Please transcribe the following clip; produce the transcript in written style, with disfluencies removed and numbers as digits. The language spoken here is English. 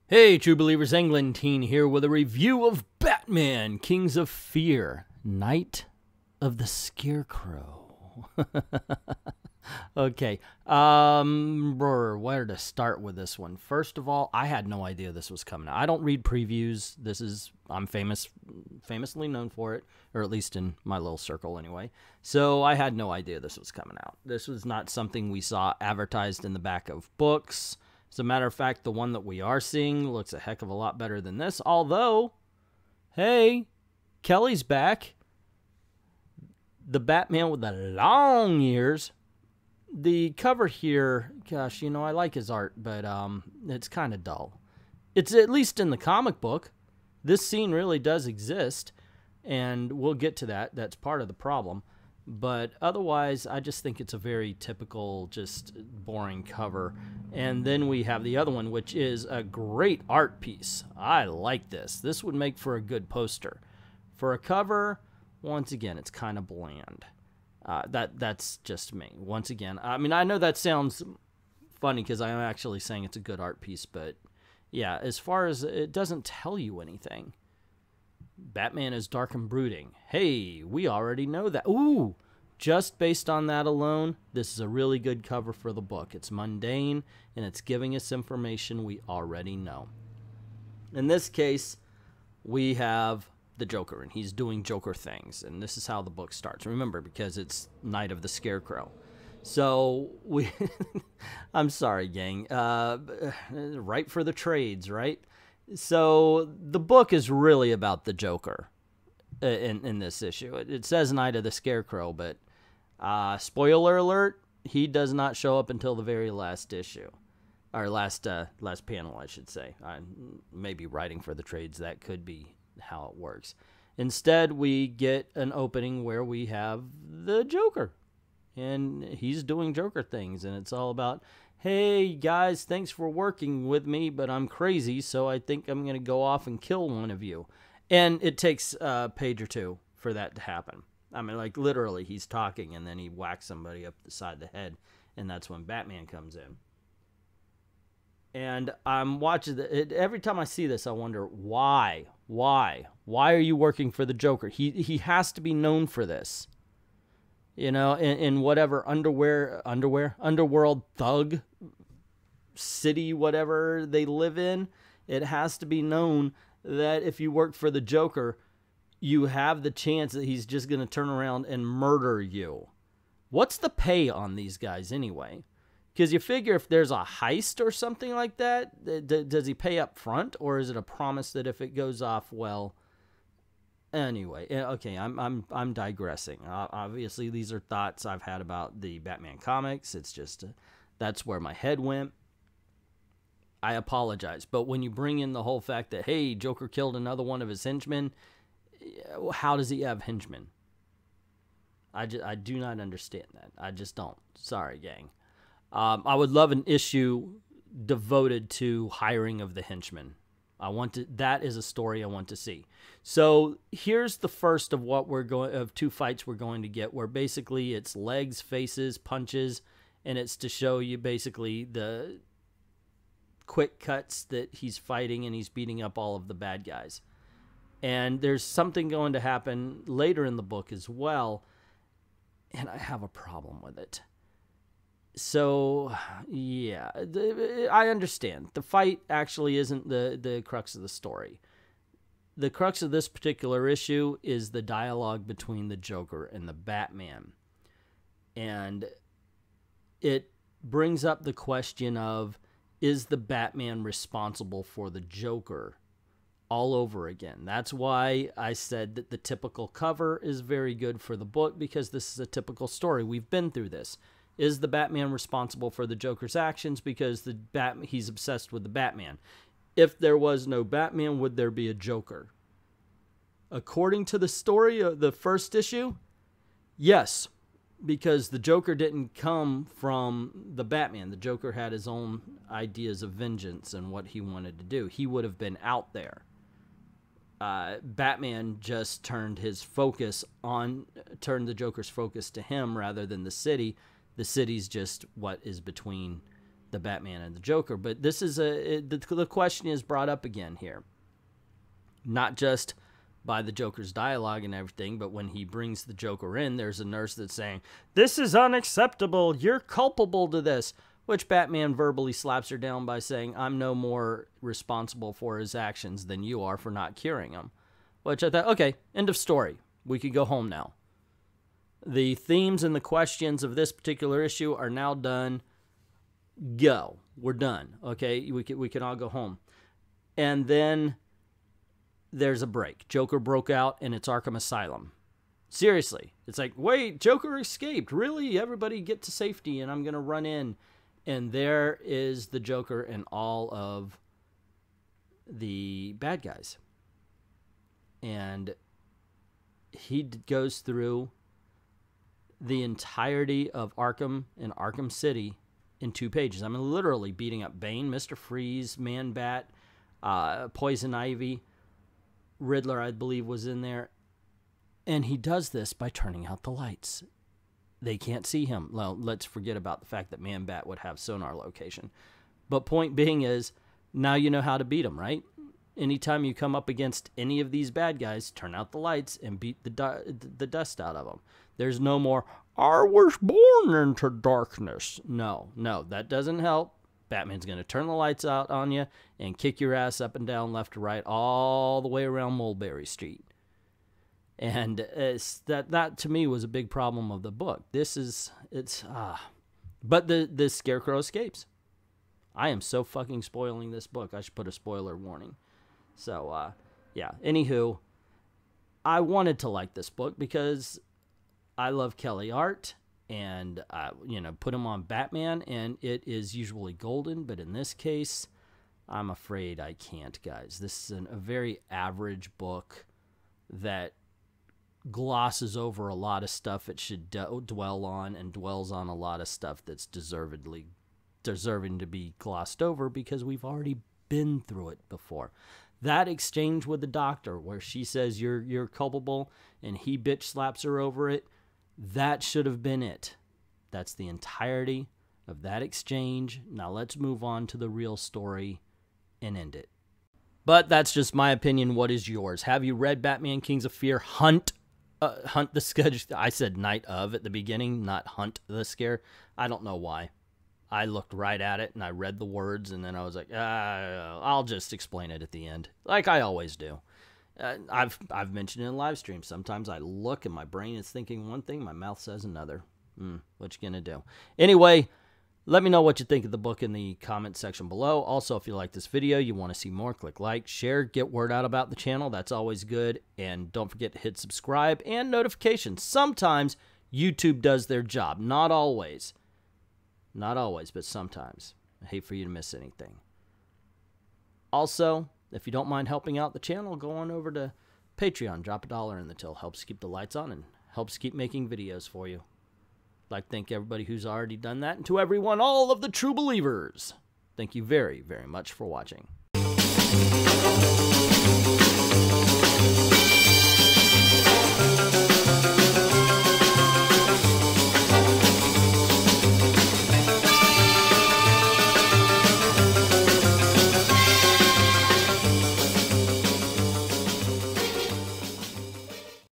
Hey, True Believers, Englentine here with a review of Batman, Kings of Fear, Night of the Scarecrow. Okay, where to start with this one? First of all, I had no idea this was coming out. I don't read previews. I'm famously known for it, or at least in my little circle anyway. So I had no idea this was coming out. This was not something we saw advertised in the back of books. As a matter of fact, the one that we are seeing looks a heck of a lot better than this. Although, hey, Kelly's back. The Batman with the long ears. The cover here, gosh, you know, I like his art, but it's kind of dull. It's at least in the comic book. This scene really does exist, and we'll get to that. That's part of the problem. But otherwise, I just think it's a very typical, just boring cover. And then we have the other one, which is a great art piece. I like this. This would make for a good poster. For a cover, once again, it's kind of bland. That's just me. Once again, I mean, I know that sounds funny because I'm actually saying it's a good art piece, but yeah, as far as it doesn't tell you anything. Batman is dark and brooding. Hey, we already know that. Ooh, just based on that alone, this is a really good cover for the book. It's mundane, and it's giving us information we already know. In this case, we have the Joker, and he's doing Joker things, and this is how the book starts. Remember, because it's Night of the Scarecrow. So, I'm sorry, gang. Right for the trades, right? So the book is really about the Joker in this issue. It says Night of the Scarecrow, but spoiler alert, he does not show up until the very last issue. Or last panel, I should say. Maybe writing for the trades, that could be how it works. Instead, we get an opening where we have the Joker. And he's doing Joker things, and it's all about, hey, guys, thanks for working with me, but I'm crazy, so I think I'm going to go off and kill one of you. And it takes a page or two for that to happen. I mean, like, literally, he's talking, and then he whacks somebody up the side of the head, and that's when Batman comes in. And I'm watching it. Every time I see this, I wonder, why? Why are you working for the Joker? He has to be known for this. You know, in whatever underworld thug city, whatever they live in, it has to be known that if you work for the Joker, you have the chance that he's just going to turn around and murder you. What's the pay on these guys anyway? Because you figure if there's a heist or something like that, does he pay up front, or is it a promise that if it goes off well? Anyway, okay, I'm digressing. Obviously, these are thoughts I've had about the Batman comics. It's just that's where my head went. I apologize, but when you bring in the whole fact that, hey, Joker killed another one of his henchmen, how does he have henchmen? I do not understand that. I just don't. Sorry, gang. I would love an issue devoted to hiring of the henchmen. That is a story I want to see. So here's the first of two fights we're going to get, where basically it's legs, faces, punches, and it's to show you basically the quick cuts that he's fighting, and he's beating up all of the bad guys. And there's something going to happen later in the book as well, and I have a problem with it. So, yeah, I understand. The fight actually isn't the crux of the story. The crux of this particular issue is the dialogue between the Joker and the Batman. And it brings up the question of, is the Batman responsible for the Joker all over again? That's why I said that the typical cover is very good for the book, because this is a typical story. We've been through this. Is the Batman responsible for the Joker's actions because he's obsessed with the Batman? If there was no Batman, would there be a Joker? According to the story of the first issue, yes, because the Joker didn't come from the Batman. The Joker had his own ideas of vengeance and what he wanted to do. He would have been out there. Batman just turned the Joker's focus to him rather than the city. The city's just what is between the Batman and the Joker. But this is the question is brought up again here. Not just by the Joker's dialogue and everything, but when he brings the Joker in, there's a nurse that's saying, "This is unacceptable. You're culpable to this." Which Batman verbally slaps her down by saying, "I'm no more responsible for his actions than you are for not curing him." Which I thought, okay, end of story. We could go home now. The themes and the questions of this particular issue are now done. Go. We're done. Okay, we can all go home. And then there's a break. Joker broke out and it's Arkham Asylum. Seriously. It's like, wait, Joker escaped. Really? Everybody get to safety and I'm going to run in. And there is the Joker and all of the bad guys. And he goes through the entirety of Arkham and Arkham City in 2 pages. I mean, literally beating up Bane, Mr. Freeze, Man-Bat, Poison Ivy, Riddler, I believe, was in there. And he does this by turning out the lights. They can't see him. Well, let's forget about the fact that Man-Bat would have sonar location. But point being is, now you know how to beat him, right? Anytime you come up against any of these bad guys, turn out the lights and beat the dust out of them. There's no more, "I was born into darkness." No, that doesn't help. Batman's going to turn the lights out on you and kick your ass up and down, left to right, all the way around Mulberry Street. And that to me was a big problem of the book. But the Scarecrow escapes. I am so fucking spoiling this book. I should put a spoiler warning. So, yeah. Anywho, I wanted to like this book because I love Kelly art, and put him on Batman, and it is usually golden, but in this case, I'm afraid I can't, guys. This is a very average book that glosses over a lot of stuff it should dwell on, and dwells on a lot of stuff that's deserving to be glossed over because we've already been through it before. That exchange with the doctor where she says you're culpable and he bitch slaps her over it, that should have been it. That's the entirety of that exchange. Now let's move on to the real story and end it. But that's just my opinion. What is yours? Have you read Batman Kings of Fear? Hunt the Scare. I said Night of at the beginning, not Hunt the Scare. I don't know why. I looked right at it and I read the words and then I was like, I'll just explain it at the end, like I always do. I've mentioned it in live streams. Sometimes I look and my brain is thinking one thing, my mouth says another. What you gonna do? Anyway, let me know what you think of the book in the comment section below. Also, if you like this video, you want to see more, click like, share, get word out about the channel. That's always good. And don't forget to hit subscribe and notifications. Sometimes YouTube does their job. Not always. Not always, but sometimes. I hate for you to miss anything. Also, if you don't mind helping out the channel, go on over to Patreon. Drop $1 in the till. Helps keep the lights on and helps keep making videos for you. I'd like to thank everybody who's already done that. And to everyone, all of the true believers, thank you very, very much for watching.